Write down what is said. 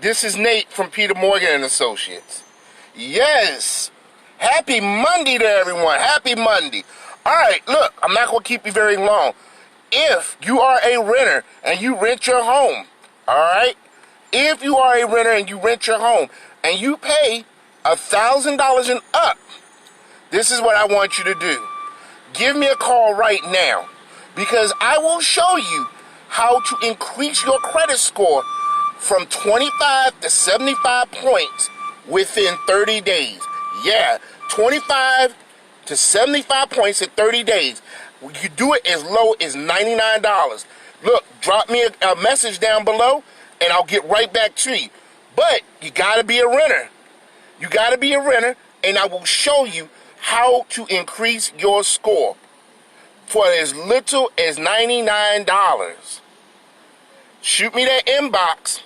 This is Nate from Peter Morgan and Associates. Yes, happy Monday to everyone. Happy Monday. All right, look, I'm not going to keep you very long. If you are a renter and you rent your home, all right? If you are a renter and you rent your home and you pay $1,000 and up, this is what I want you to do. Give me a call right now because I will show you how to increase your credit score from 25 to 75 points within 30 days. Yeah, 25 to 75 points in 30 days. You do it as low as $99. Look, drop me a message down below and I'll get right back to you. But you gotta be a renter. You gotta be a renter, and I will show you how to increase your score for as little as $99. Shoot me that inbox